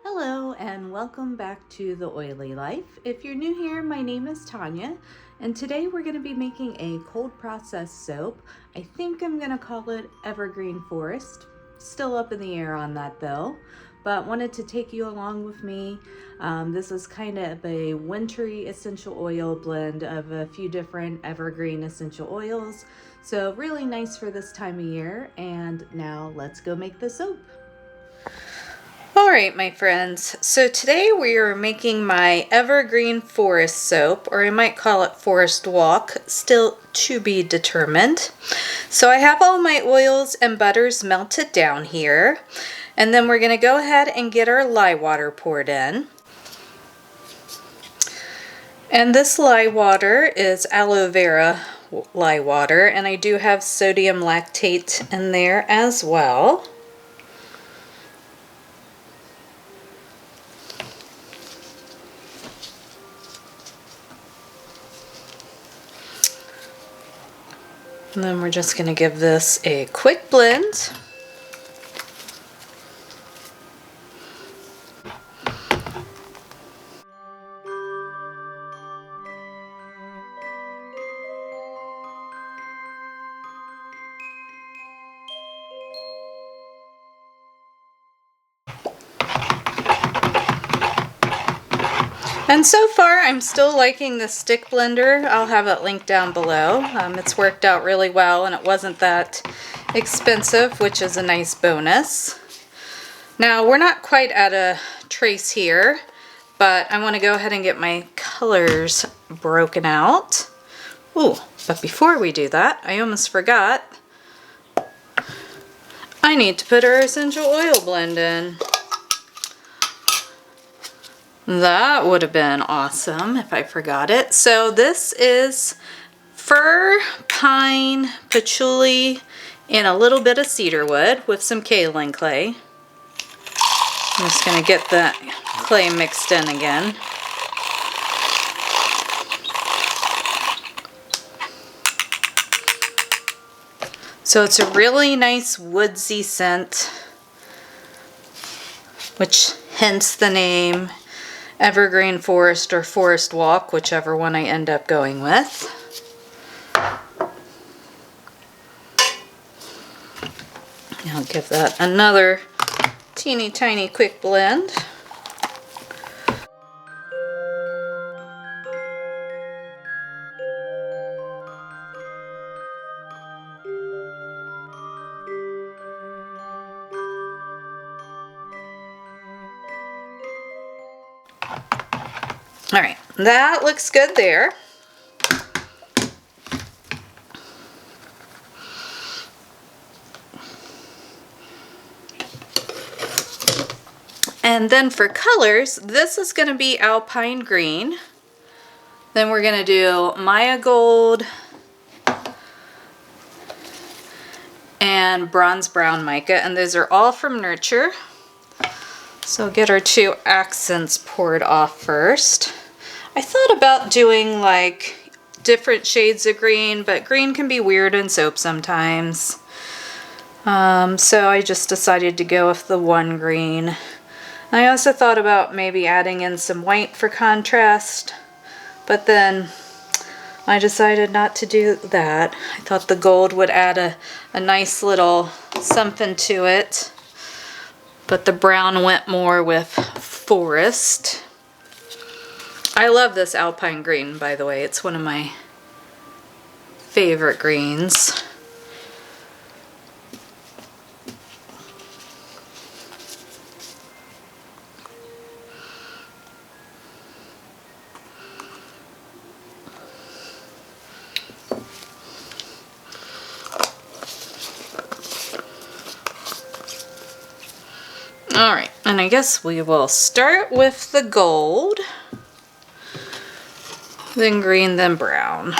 Hello and welcome back to The Oily Life. If you're new here, my name is Tanya, and today we're going to be making a cold process soap. I think I'm going to call it Evergreen Forest. Still up in the air on that though, but wanted to take you along with me. This is kind of a wintry essential oil blend of a few different evergreen essential oils. So really nice for this time of year, and now let's go make the soap. Alright my friends, so today we are making my Evergreen Forest soap, or I might call it Forest Walk, still to be determined. So I have all my oils and butters melted down here, and then we're going to go ahead and get our lye water poured in. And this lye water is aloe vera lye water, and I do have sodium lactate in there as well. And then we're just going to give this a quick blend. And so far, I'm still liking the stick blender. I'll have it linked down below. It's worked out really well, and it wasn't that expensive, which is a nice bonus. Now, we're not quite at a trace here, but I want to go ahead and get my colors broken out. Ooh, but before we do that, I almost forgot. I need to put our essential oil blend in. That would have been awesome if I forgot it. So this is fir, pine, patchouli, and a little bit of cedarwood with some kaolin clay. I'm just going to get that clay mixed in again. So it's a really nice woodsy scent, which hence the name Evergreen Forest or Forest Walk, whichever one I end up going with. I'll give that another teeny tiny quick blend. All right, that looks good there. And then for colors, this is going to be Alpine Green. Then we're going to do Maya Gold and Bronze Brown Mica, and those are all from Nurture. So get our two accents poured off first. I thought about doing like different shades of green, but green can be weird in soap sometimes. So I just decided to go with the one green. I also thought about maybe adding in some white for contrast, but then I decided not to do that. I thought the gold would add a nice little something to it. But the brown went more with forest. I love this Alpine Green, by the way. It's one of my favorite greens. Alright, and I guess we will start with the gold, then green, then brown.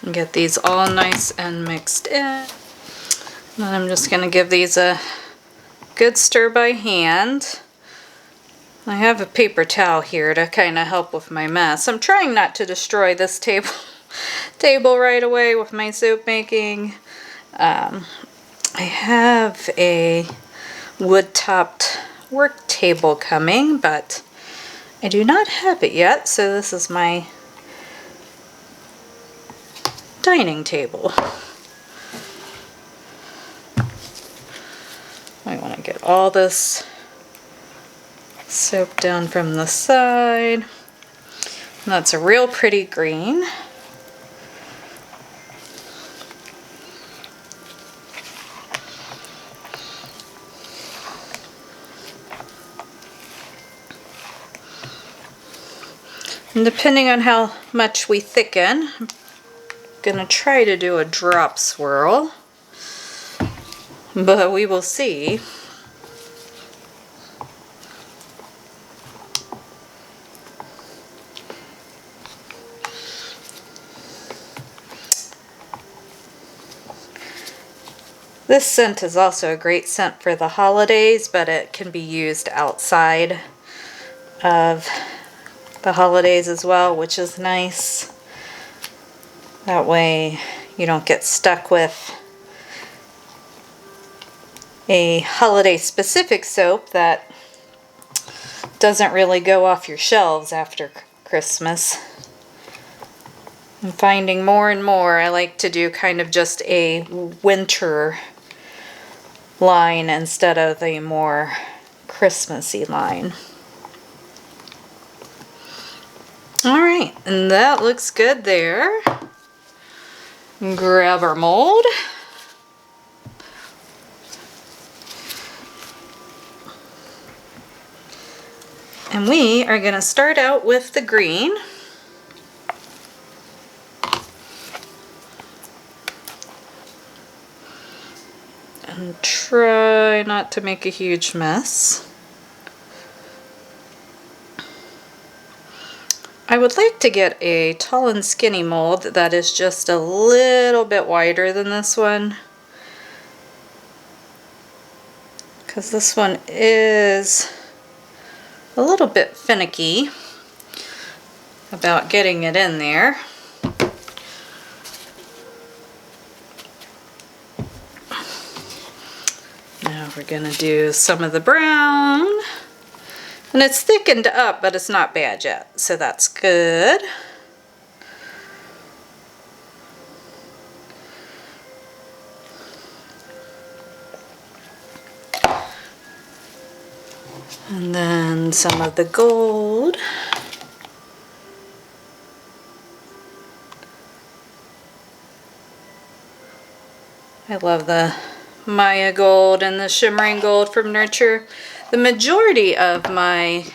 And get these all nice and mixed in. And then I'm just going to give these a good stir by hand. I have a paper towel here to kind of help with my mess. I'm trying not to destroy this table right away with my soap making. I have a wood-topped work table coming, but I do not have it yet, so this is my dining table. I want to get all this soap down from the side. And that's a real pretty green. And depending on how much we thicken, I'm gonna try to do a drop swirl, but we will see. This scent is also a great scent for the holidays, but it can be used outside of the holidays as well, which is nice. That way you don't get stuck with a holiday specific soap that doesn't really go off your shelves after Christmas. I'm finding more and more I like to do kind of just a winter line instead of a more Christmassy line. Alright, and that looks good there. Grab our mold. And we are going to start out with the green. And try not to make a huge mess. I would like to get a tall and skinny mold that is just a little bit wider than this one, because this one is a little bit finicky about getting it in there. Now we're going to do some of the brown. And it's thickened up, but it's not bad yet, so that's good. And then some of the gold. I love the Maya gold and the shimmering gold from Nurture. The majority of my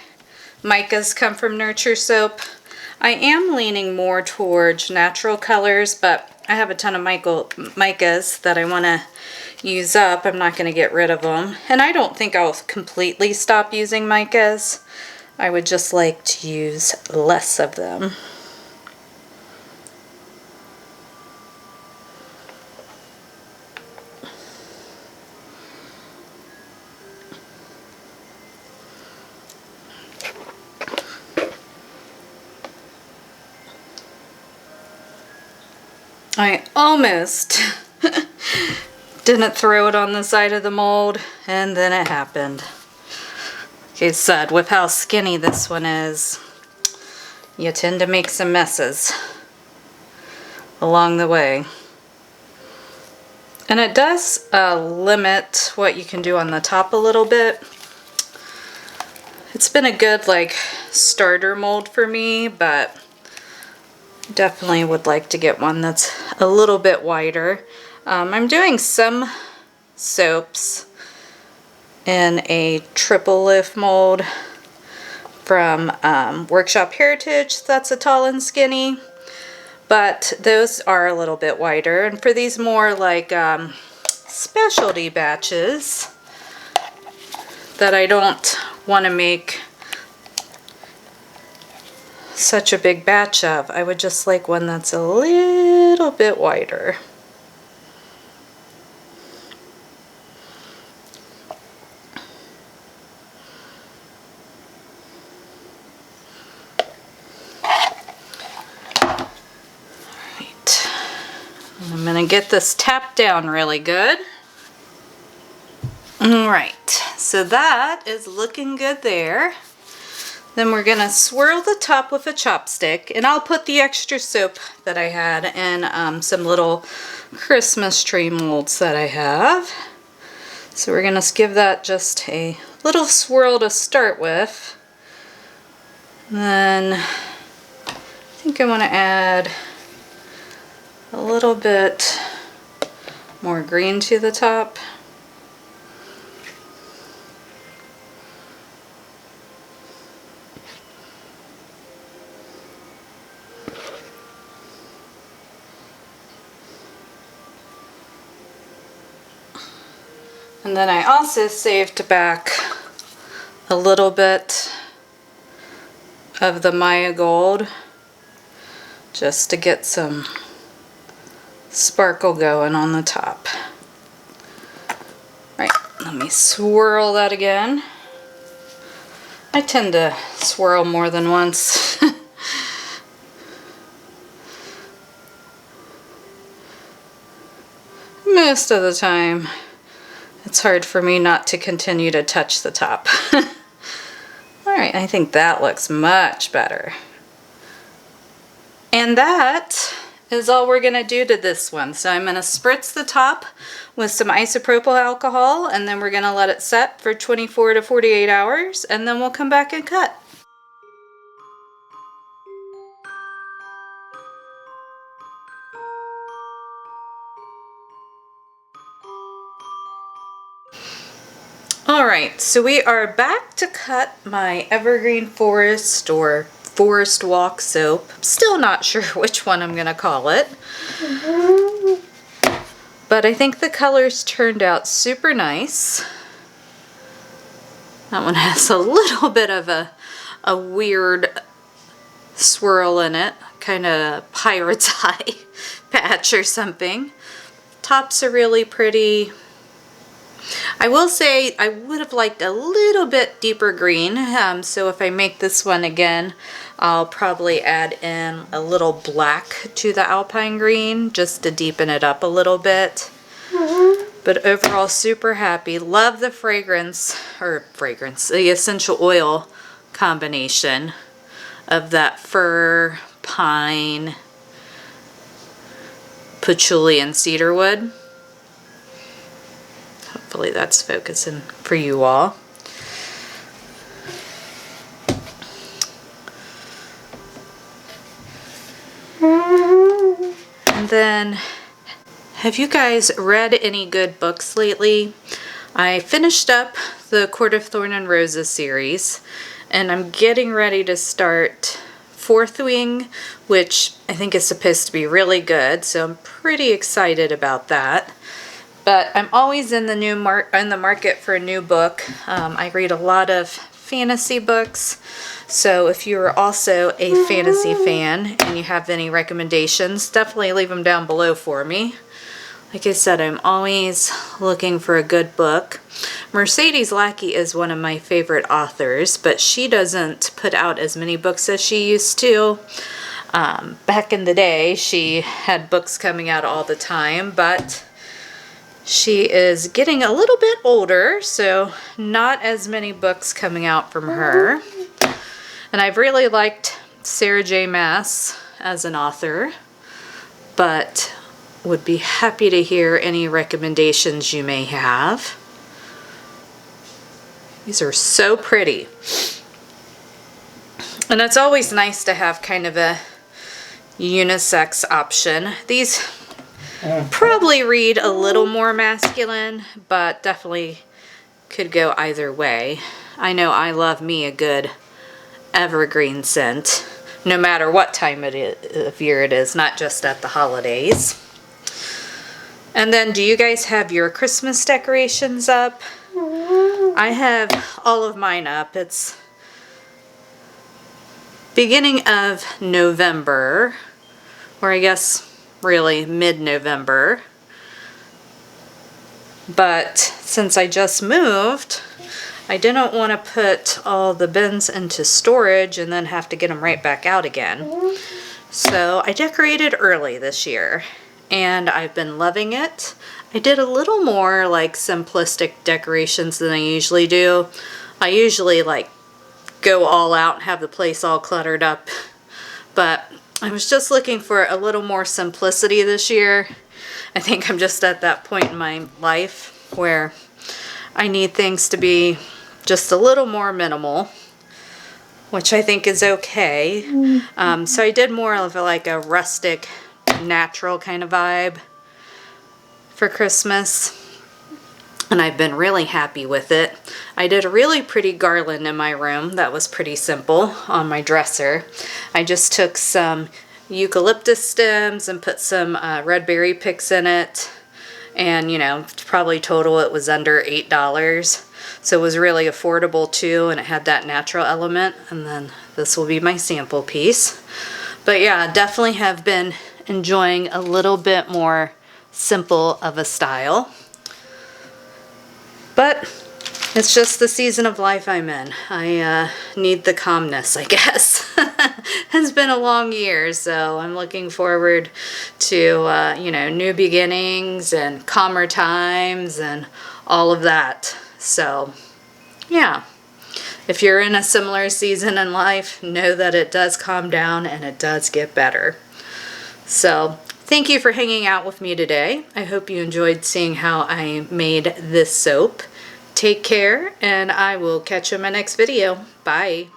micas come from Nurture soap. I am leaning more towards natural colors, but I have a ton of micas that I want to use up. I'm not going to get rid of them. And I don't think I'll completely stop using micas. I would just like to use less of them. I almost didn't throw it on the side of the mold, and then it happened. Like I said, with how skinny this one is, you tend to make some messes along the way. And it does limit what you can do on the top a little bit. It's been a good starter mold for me, but definitely would like to get one that's a little bit wider. I'm doing some soaps in a triple lift mold from Workshop Heritage. That's a tall and skinny, but those are a little bit wider. And for these more specialty batches that I don't want to make such a big batch of, I would just like one that's a little bit wider. And I'm gonna get this tapped down really good. All right, so that is looking good there. Then we're gonna swirl the top with a chopstick, and I'll put the extra soap that I had in some little Christmas tree molds that I have. So we're gonna give that just a little swirl to start with. Then I think I wanna add a little bit more green to the top. And then I also saved back a little bit of the Maya Gold just to get some sparkle going on the top. Right, let me swirl that again. I tend to swirl more than once. Most of the time, it's hard for me not to continue to touch the top. Alright, I think that looks much better. And that is all we're going to do to this one. So I'm going to spritz the top with some isopropyl alcohol, and then we're going to let it set for 24 to 48 hours, and then we'll come back and cut. Alright, so we are back to cut my Evergreen Forest or Forest Walk soap. I'm still not sure which one I'm going to call it. But I think the colors turned out super nice. That one has a little bit of a weird swirl in it. Kind of pirate's eye patch or something. Tops are really pretty. I will say I would have liked a little bit deeper green, so if I make this one again, I'll probably add in a little black to the alpine green just to deepen it up a little bit. But overall, super happy. Love the the essential oil combination of that fir, pine, patchouli, and cedarwood. Hopefully that's focusing for you all. And then, have you guys read any good books lately? I finished up the Court of Thorn and Roses series, and I'm getting ready to start Fourth Wing, which I think is supposed to be really good, so I'm pretty excited about that. But I'm always in the market for a new book. I read a lot of fantasy books, so if you're also a fantasy fan and you have any recommendations, definitely leave them down below for me. Like I said, I'm always looking for a good book. Mercedes Lackey is one of my favorite authors, but she doesn't put out as many books as she used to. Back in the day, she had books coming out all the time, but she is getting a little bit older, so not as many books coming out from her. And I've really liked Sarah J. Maas as an author, but would be happy to hear any recommendations you may have. These are so pretty. And it's always nice to have kind of a unisex option. These probably read a little more masculine, but definitely could go either way. I know I love me a good evergreen scent, no matter what time of year it is, not just at the holidays. And then, do you guys have your Christmas decorations up? I have all of mine up. It's beginning of November, or I guess really mid-November. But since I just moved, I didn't want to put all the bins into storage and then have to get them right back out again. So I decorated early this year. and I've been loving it. I did a little more like simplistic decorations than I usually do. I usually like go all out and have the place all cluttered up, but I was just looking for a little more simplicity this year. I think I'm just at that point in my life where I need things to be just a little more minimal, which I think is okay. So I did more of like a rustic, natural kind of vibe for Christmas, and I've been really happy with it. I did a really pretty garland in my room that was pretty simple on my dresser. I just took some eucalyptus stems and put some red berry picks in it, and you know, probably total it was under $8. So it was really affordable too, and it had that natural element. And then this will be my sample piece. But yeah, definitely have been enjoying a little bit more simple of a style. But it's just the season of life I'm in. I need the calmness, I guess. It's been a long year, so I'm looking forward to, you know, new beginnings and calmer times and all of that. So, yeah. If you're in a similar season in life, know that it does calm down and it does get better. So, thank you for hanging out with me today. I hope you enjoyed seeing how I made this soap. Take care, and I will catch you in my next video. Bye.